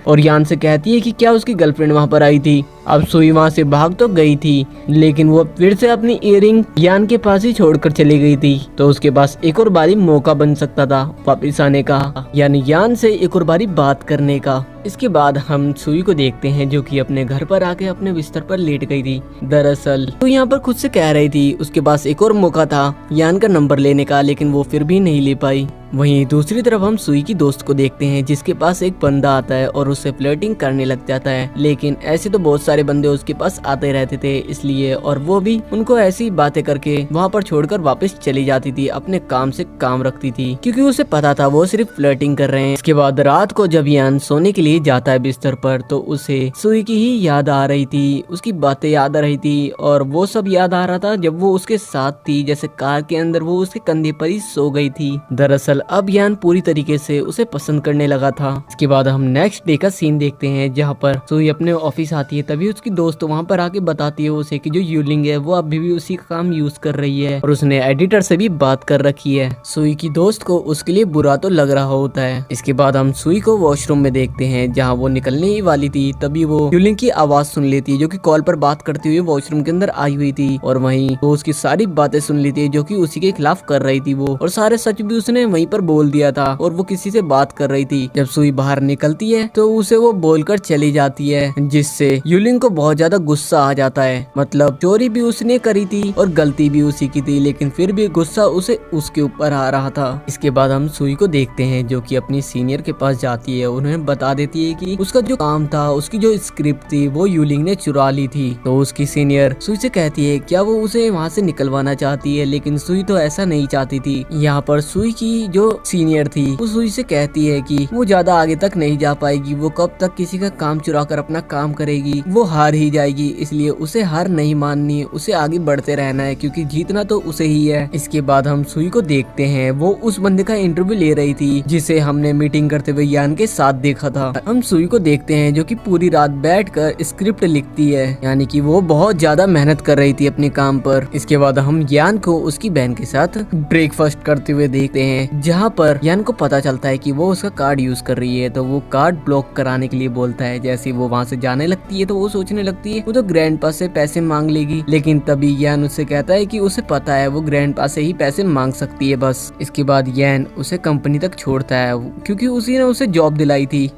और यान से कहती है कि क्या उसकी गर्लफ्रेंड वहाँ पर आई थी। अब सुई वहाँ से भाग तो गई थी, लेकिन वो फिर से अपनी इयररिंग यान के पास ही छोड़कर चली गई थी। तो उसके पास एक और बारी मौका बन सकता था वापस आने का, यानी यान से एक और बारी बात करने का। इसके बाद हम सुई को देखते हैं जो कि अपने घर पर आके अपने बिस्तर पर लेट गई थी। दरअसल तो यहाँ पर खुद से कह रही थी उसके पास एक और मौका था यान का नंबर लेने का, लेकिन वो फिर भी नहीं ले पाई। वहीं दूसरी तरफ हम सुई की दोस्त को देखते हैं जिसके पास एक बंदा आता है और उससे फ्लर्टिंग करने लग जाता है, लेकिन ऐसे तो बहुत सारे बंदे उसके पास आते रहते थे इसलिए, और वो भी उनको ऐसी बातें करके वहाँ पर छोड़कर वापस चली जाती थी, अपने काम से काम रखती थी क्योंकि उसे पता था वो सिर्फ फ्लर्टिंग कर रहे हैं। इसके बाद रात को जब यान सोने के लिए जाता है बिस्तर पर तो उसे सुई की ही याद आ रही थी, उसकी बातें याद आ रही थी और वो सब याद आ रहा था जब वो उसके साथ थी, जैसे कार के अंदर वो उसके कंधे पर ही सो गई थी। दरअसल अब यान पूरी तरीके से उसे पसंद करने लगा था। इसके बाद हम नेक्स्ट डे का सीन देखते हैं जहाँ पर सुई अपने ऑफिस आती है, तभी उसकी दोस्त वहाँ पर आके बताती है उसे कि जो यूलिंग है वो अभी भी उसी का काम यूज कर रही है और उसने एडिटर से भी बात कर रखी है। सुई की दोस्त को उसके लिए बुरा तो लग रहा होता है। इसके बाद हम सुई को वॉशरूम में देखते हैं जहाँ वो निकलने ही वाली थी, तभी वो यूलिंग की आवाज सुन लेती है जो कि कॉल पर बात करते हुए वॉशरूम के अंदर आई हुई थी, और वहीं वो उसकी सारी बातें सुन लेती है जो कि उसी के खिलाफ कर रही थी वो, और सारे सच भी उसने वहीं पर बोल दिया था और वो किसी से बात कर रही थी। जब सुई बाहर निकलती है तो उसे वो बोलकर चली जाती है, जिससे यूलिंग को बहुत ज्यादा गुस्सा आ जाता है। मतलब चोरी भी उसने करी थी और गलती भी उसी की थी, लेकिन फिर भी गुस्सा उसे उसके ऊपर आ रहा था। इसके बाद हम सुई को देखते हैं जो कि अपनी सीनियर के पास जाती है, उन्हें बता देती है कि उसका जो काम था, उसकी जो स्क्रिप्ट थी वो यूलिंग ने चुरा ली थी। तो उसकी सीनियर सुई से कहती है क्या वो उसे वहाँ से निकलवाना चाहती है, लेकिन सुई तो ऐसा नहीं चाहती थी। यहाँ पर सुई की जो सीनियर थी वो सुई से कहती है कि वो ज्यादा आगे तक नहीं जा पाएगी, वो कब तक किसी का काम चुरा कर अपना काम करेगी, वो हार ही जाएगी, इसलिए उसे हार नहीं माननी, उसे आगे बढ़ते रहना है क्योंकि जीतना तो उसे ही है। इसके बाद हम सुई को देखते हैं वो उस बंदे का इंटरव्यू ले रही थी जिसे हमने मीटिंग करते हुए यान के साथ देखा था। हम सुई को देखते हैं जो कि पूरी रात बैठकर स्क्रिप्ट लिखती है, यानी कि वो बहुत ज्यादा मेहनत कर रही थी अपने काम पर। इसके बाद हम यान को उसकी बहन के साथ ब्रेकफास्ट करते हुए देखते हैं जहाँ पर यान को पता चलता है कि वो उसका कार्ड यूज कर रही है, तो वो कार्ड ब्लॉक कराने के लिए बोलता है। जैसे वो वहाँ से जाने लगती है तो वो सोचने लगती है वो तो ग्रैंडपा से पैसे मांग लेगी, लेकिन तभी यान उससे कहता है कि उसे पता है वो ग्रैंडपा से ही पैसे मांग सकती है बस। इसके बाद यान उसे कंपनी तक छोड़ता है क्योंकि उसी ने उसे जॉब दिलाई थी,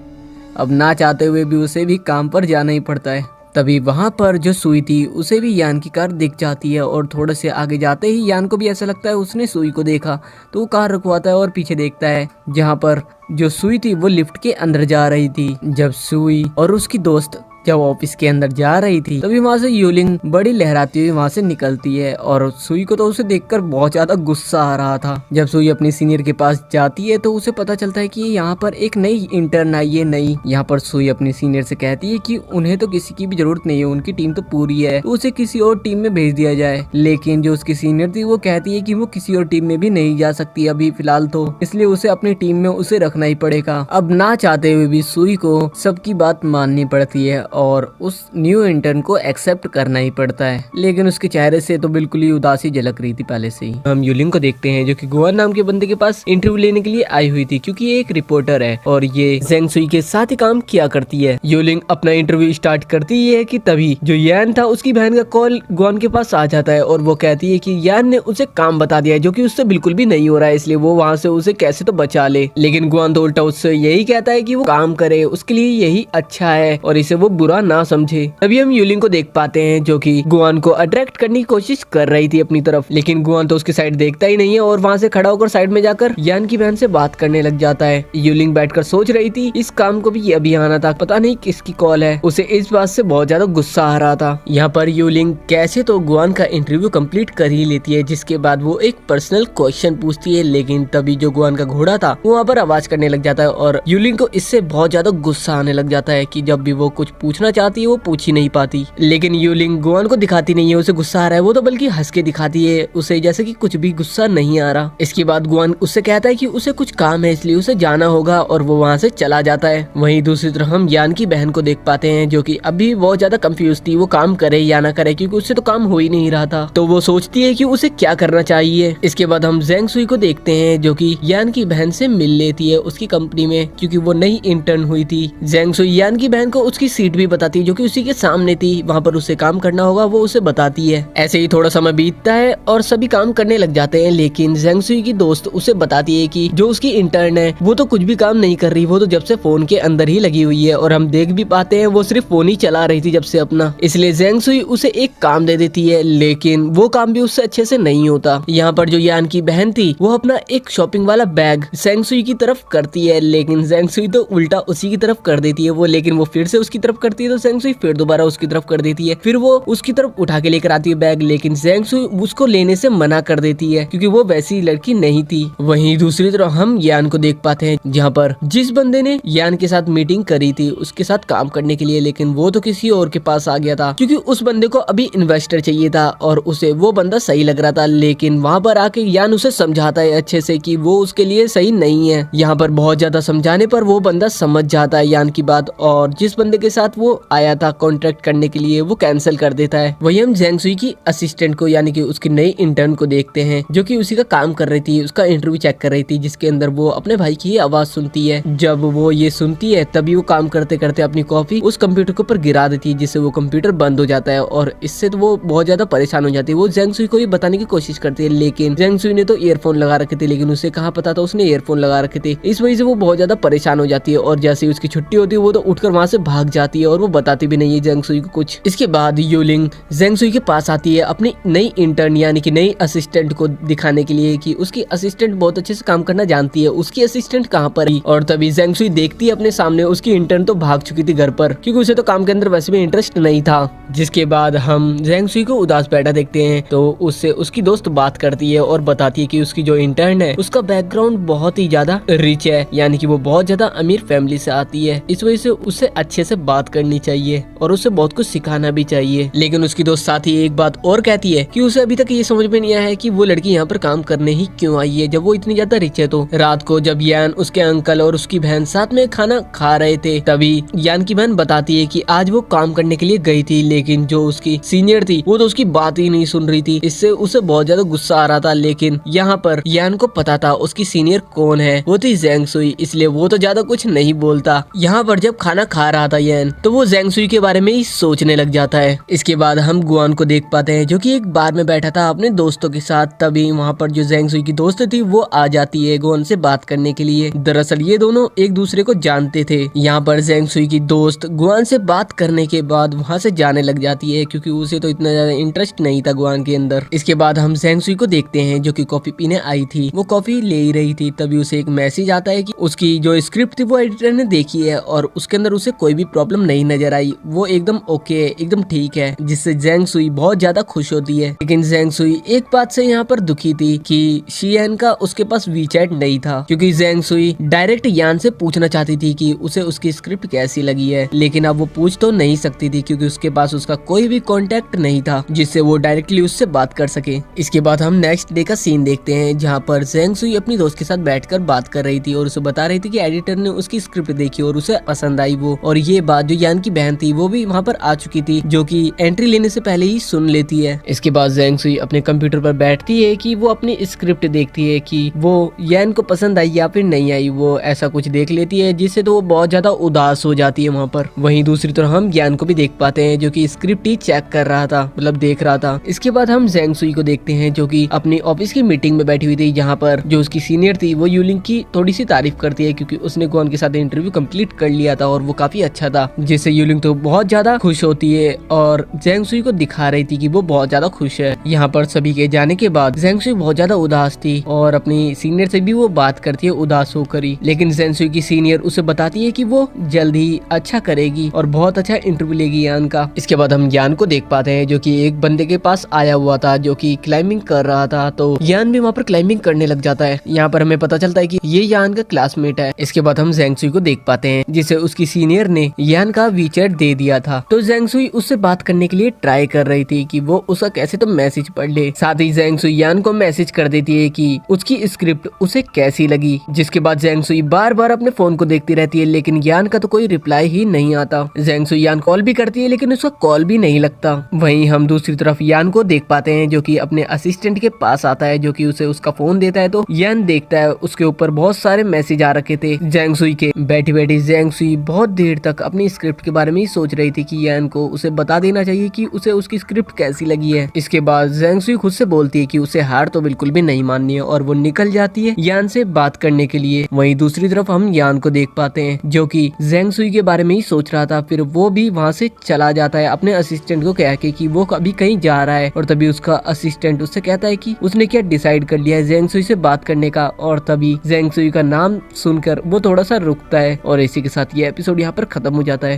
अब ना चाहते हुए भी उसे भी काम पर जाना ही पड़ता है। तभी वहाँ पर जो सुई थी उसे भी यान की कार दिख जाती है और थोड़े से आगे जाते ही यान को भी ऐसा लगता है उसने सुई को देखा, तो वो कार रुकवाता है और पीछे देखता है जहाँ पर जो सुई थी वो लिफ्ट के अंदर जा रही थी। जब सुई और उसकी दोस्त जब ऑफिस के अंदर जा रही थी तभी वहाँ से यूलिंग बड़ी लहराती हुई वहाँ से निकलती है और सुई को तो उसे देखकर बहुत ज्यादा गुस्सा आ रहा था। जब सुई अपनी सीनियर के पास जाती है तो उसे पता चलता है कि यहाँ पर एक नई इंटर्न आई है नई। यहाँ पर सुई अपनी सीनियर से कहती है कि उन्हें तो किसी की भी जरूरत नहीं है, उनकी टीम तो पूरी है, तो उसे किसी और टीम में भेज दिया जाए। लेकिन जो उसकी सीनियर थी वो कहती है कि वो किसी और टीम में भी नहीं जा सकती अभी फिलहाल, तो इसलिए उसे अपनी टीम में उसे रखना ही पड़ेगा। अब ना चाहते हुए भी सुई को सबकी बात माननी पड़ती है और उस न्यू इंटर्न को एक्सेप्ट करना ही पड़ता है, लेकिन उसके चेहरे से तो बिल्कुल ही उदासी झलक रही थी पहले से ही। हम यूलिंग को देखते हैं जो कि गुआन नाम के बंदे के पास इंटरव्यू लेने के लिए आई हुई थी क्योंकि ये एक रिपोर्टर है और ये जेंग सुई के साथ ही काम किया करती है। यूलिंग अपना इंटरव्यू स्टार्ट करती है कि तभी जो यान था उसकी बहन का कॉल गुआन के पास आ जाता है और वो कहती है कि यान ने उसे काम बता दिया है जो कि उससे बिल्कुल भी नहीं हो रहा है, इसलिए वो वहाँ से उसे कैसे तो बचा ले। लेकिन गुआन तो उल्टा उससे यही कहता है कि वो काम करे, उसके लिए यही अच्छा है और इसे वो बुरा ना समझे। तभी हम यूलिंग को देख पाते हैं जो कि गुआन को अट्रैक्ट करने की कोशिश कर रही थी अपनी तरफ, लेकिन गुआन तो उसकी साइड देखता ही नहीं है और वहाँ से खड़ा होकर साइड में जाकर यान की बहन से बात करने लग जाता है। यूलिंग बैठकर सोच रही थी इस काम को भी अभी आना था, पता नहीं किसकी कॉल है, उसे इस बात से बहुत ज्यादा गुस्सा आ रहा था। यहाँ पर यूलिंग कैसे तो गुआन का इंटरव्यू कंप्लीट कर ही लेती है, जिसके बाद वो एक पर्सनल क्वेश्चन पूछती है, लेकिन तभी जो गुआन का घोड़ा था वो वहाँ पर आवाज करने लग जाता है और यूलिंग को इससे बहुत ज्यादा गुस्सा आने लग जाता है कि जब भी वो कुछ पूछना चाहती है वो पूछ ही नहीं पाती। लेकिन यूलिंग गुआन को दिखाती नहीं है उसे गुस्सा आ रहा है, वो तो बल्कि हंस के दिखाती है उसे जैसे कि कुछ भी गुस्सा नहीं आ रहा। इसके बाद गुआन उससे कहता है कि उसे कुछ काम है इसलिए उसे जाना होगा और वो वहाँ से चला जाता है। वहीं दूसरी तरफ हम यान की बहन को देख पाते हैं जो कि अभी बहुत ज्यादा कंफ्यूज थी, वो काम करे या ना करे क्योंकि उससे तो काम हो ही नहीं रहा था। तो वो सोचती है कि उसे क्या करना चाहिए। इसके बाद हम जेंग सुई को देखते हैं जो कि यान की बहन से मिल लेती है उसकी कंपनी में क्योंकि वो नई इंटर्न हुई थी। जेंग सुई यान की बहन को उसकी सीट भी बताती है जो कि उसी के सामने थी, वहाँ पर उसे काम करना होगा वो उसे बताती है। ऐसे ही थोड़ा समय बीतता है और सभी काम करने लग जाते हैं, लेकिन जेंग सुई की दोस्त उसे बताती है कि जो उसकी इंटर्न है वो तो कुछ भी काम नहीं कर रही, वो तो जब से फोन के अंदर ही लगी हुई है और हम देख भी पाते हैं वो सिर्फ फोन ही चला रही थी जब से अपना। इसलिए जेंग सुई उसे एक काम दे देती है, लेकिन वो काम भी उससे अच्छे से नहीं होता। यहाँ पर जो यान की बहन थी वो अपना एक शॉपिंग वाला बैग जेंग सुई की तरफ करती है, लेकिन जेंग सुई तो उल्टा उसी की तरफ कर देती है वो, लेकिन वो फिर से उसकी तरफ करती है तो जेंग सुई फिर दोबारा उसकी तरफ कर देती है, फिर वो उसकी तरफ उठा के लेकर आती है बैग, लेकिन जेंग सुई उसको लेने से मना कर देती है क्योंकि वो वैसी लड़की नहीं थी। वहीं दूसरी तरफ हम यान को देख पाते हैं जहाँ पर जिस बंदे ने यान के साथ मीटिंग करी थी उसके साथ काम करने के लिए, लेकिन वो तो किसी और के पास आ गया था क्योंकि उस बंदे को अभी इन्वेस्टर चाहिए था और उसे वो बंदा सही लग रहा था, लेकिन वहाँ पर आके यान उसे समझाता है अच्छे से कि वो उसके लिए सही नहीं है। यहाँ पर बहुत ज्यादा समझाने पर वो बंदा समझ जाता है यान की बात और जिस बंदे के साथ वो आया था कॉन्ट्रैक्ट करने के लिए वो कैंसिल कर देता है। वही हम जेंग सुई की असिस्टेंट को यानी कि उसकी नई इंटर्न को देखते हैं जो कि उसी का काम कर रही थी, उसका इंटरव्यू चेक कर रही थी, जिसके अंदर वो अपने भाई की आवाज सुनती है। जब वो ये सुनती है तभी वो काम करते करते अपनी कॉफी उस कंप्यूटर के ऊपर गिरा देती है जिससे वो कंप्यूटर बंद हो जाता है और इससे तो वो बहुत ज्यादा परेशान हो जाती है। वो जेंग सुई को भी बताने की कोशिश करती है, लेकिन जेंग सुई ने तो ईयरफोन लगा रखे थे, लेकिन उसे कहाँ पता था उसने ईयरफोन लगा रखे थे। इस वजह से वो बहुत ज्यादा परेशान हो जाती है और जैसे ही उसकी छुट्टी होती है वो तो उठकर वहाँ से भाग जाती है और वो बताती भी नहीं है जेंग सुई को कुछ। इसके बाद यूलिंग जेंग सुई के पास आती है अपनी नई इंटर्न यानी कि नई असिस्टेंट को दिखाने के लिए कि उसकी असिस्टेंट बहुत अच्छे से काम करना जानती है, उसकी असिस्टेंट कहाँ पर है। और तभी जेंग सुई देखती है अपने सामने उसकी इंटर्न तो भाग चुकी थी घर पर क्योंकि उसे तो काम के अंदर वैसे भी इंटरेस्ट नहीं था। जिसके बाद हम जेंग सुई को उदास बैठा देखते हैं तो उससे उसकी दोस्त बात करती है और बताती है कि उसकी जो इंटर्न है उसका बैकग्राउंड बहुत ही ज्यादा रिच है, यानी कि वो बहुत ज्यादा अमीर फैमिली से आती है, इस वजह से उससे अच्छे से बात करनी चाहिए और उसे बहुत कुछ सिखाना भी चाहिए। लेकिन उसकी दोस्त साथ ही एक बात और कहती है कि उसे अभी तक ये समझ में नहीं आया है कि वो लड़की यहाँ पर काम करने ही क्यों आई है जब वो इतनी ज्यादा रिच है। तो रात को जब यान उसके अंकल और उसकी बहन साथ में खाना खा रहे थे तभी यान की बहन बताती है कि आज वो काम करने के लिए गई थी, लेकिन जो उसकी सीनियर थी वो तो उसकी बात ही नहीं सुन रही थी, इससे उसे बहुत ज्यादा गुस्सा आ रहा था। लेकिन यहाँ पर यान को पता था उसकी सीनियर कौन है, वो थी जेंग सुई, इसलिए वो तो ज्यादा कुछ नहीं बोलता। यहाँ पर जब खाना खा रहा था यान तो वो जेंग सुई के बारे में ही सोचने लग जाता है। इसके बाद हम गुआन को देख पाते हैं जो कि एक बार में बैठा था अपने दोस्तों के साथ, तभी वहाँ पर जो जेंग सुई की दोस्त थी वो आ जाती है गुआन से बात करने के लिए। दरअसल ये दोनों एक दूसरे को जानते थे। यहाँ पर जेंग सुई की दोस्त गुआन से बात करने के बाद वहाँ से जाने लग जाती है क्योंकि उसे तो इतना ज्यादा इंटरेस्ट नहीं था गुआन के अंदर। इसके बाद हम जेंग सुई को देखते हैं जो कि कॉफी पीने आई थी, वो कॉफी ले ही रही थी, तभी उसे एक मैसेज आता है कि उसकी जो स्क्रिप्ट थी वो एडिटर ने देखी है और उसके अंदर उसे कोई भी प्रॉब्लम नहीं नजर आई, वो एकदम ओके है, एकदम ठीक है, जिससे जेंग सुई बहुत ज्यादा खुश होती है। लेकिन जेंग सुई एक बात से यहाँ पर दुखी थी कि शियान का उसके पास वीचैट नहीं था क्योंकि जेंग सुई डायरेक्ट यान से पूछना चाहती थी कि उसे उसकी स्क्रिप्ट कैसी लगी है, लेकिन अब वो पूछ तो नहीं सकती थी क्योंकि उसके पास उसका कोई भी कॉन्टेक्ट नहीं था जिससे वो डायरेक्टली उससे बात कर सके। इसके बाद हम नेक्स्ट डे का सीन देखते हैं जहाँ पर जेंग सुई अपनी दोस्त के साथ बैठकर बात कर रही थी और उसे बता रही थी कि एडिटर ने उसकी स्क्रिप्ट देखी और उसे पसंद आई वो, और ये बात जो यान की बहन थी वो भी वहाँ पर आ चुकी थी जो कि एंट्री लेने से पहले ही सुन लेती है। इसके बाद जेंग सुई अपने कंप्यूटर पर बैठती है कि वो अपनी स्क्रिप्ट देखती है कि वो यान को पसंद आई या फिर नहीं आई, वो ऐसा कुछ देख लेती है जिससे तो वो बहुत ज्यादा उदास हो जाती है वहाँ पर। वहीं दूसरी तरफ हम यान को भी देख पाते हैं जो कि स्क्रिप्ट ही चेक कर रहा था, मतलब देख रहा था। इसके बाद हम जेंग सुई को देखते हैं जो कि अपनी ऑफिस की मीटिंग में बैठी हुई थी जहाँ पर जो उसकी सीनियर थी वो यूलिंग की थोड़ी सी तारीफ करती है क्योंकि उसने गुआन के साथ इंटरव्यू कंप्लीट कर लिया था और वो काफी अच्छा था, जिससे यूलिंग तो बहुत ज्यादा खुश होती है और जेंग सुई को दिखा रही थी कि वो बहुत ज्यादा खुश है। यहाँ पर सभी के जाने के बाद जेंग सुई बहुत ज्यादा उदास थी और अपनी सीनियर से भी वो बात करती है उदास होकर ही, लेकिन जेंग सुई की सीनियर उसे बताती है कि वो जल्द ही अच्छा करेगी और बहुत अच्छा इंटरव्यू लेगी यान का। इसके बाद हम यान को देख पाते हैं जो कि एक बंदे के पास आया हुआ था जो कि क्लाइंबिंग कर रहा था, तो यान भी वहाँ पर क्लाइंबिंग करने लग जाता है। यहाँ पर हमें पता चलता है कि ये यान का क्लासमेट है। इसके बाद हम जेंग सुई को देख पाते हैं जिसे उसकी सीनियर ने यान का वीचैट दे दिया था। तो जेंग सुई उससे बात करने के लिए ट्राई कर रही थी कि वो उसका कैसे तो मैसेज पढ़ ले। साथ ही जेंग सुई यान को मैसेज कर देती है कि उसकी स्क्रिप्ट उसे कैसी लगी, जिसके बाद जेंग सुई बार बार अपने फोन को देखती रहती है, लेकिन यान का तो कोई रिप्लाई ही नहीं आता। जेंग सुई यान कॉल भी करती है, लेकिन उसका कॉल भी नहीं लगता। वहीं हम दूसरी तरफ यान को देख पाते हैं, जो कि अपने असिस्टेंट के पास आता है, जो कि उसे उसका फोन देता है। तो यान देखता है उसके ऊपर बहुत सारे मैसेज आ रखे थे जेंग सुई के। बैठी बैठी जेंग सुई बहुत देर तक अपनी स्क्रिप्ट के बारे में ही सोच रही थी कि यान को उसे बता देना चाहिए कि उसे उसकी स्क्रिप्ट कैसी लगी है। इसके बाद जेंग सुई खुद से बोलती है कि उसे हार तो बिल्कुल भी नहीं माननी है, और वो निकल जाती है यान से बात करने के लिए। वहीं दूसरी तरफ हम यान को देख पाते हैं, जो कि जेंग सुई के बारे में ही सोच रहा था। फिर वो भी वहाँ से चला जाता है अपने असिस्टेंट को कह के कि वो अभी कहीं जा रहा है, और तभी उसका असिस्टेंट उससे कहता है कि उसने क्या डिसाइड कर लिया है जेंग सुई से बात करने का। और तभी जेंग सुई का नाम सुनकर वो थोड़ा सा रुकता है, और इसी के साथ ये एपिसोड यहाँ पर खत्म हो जाता है।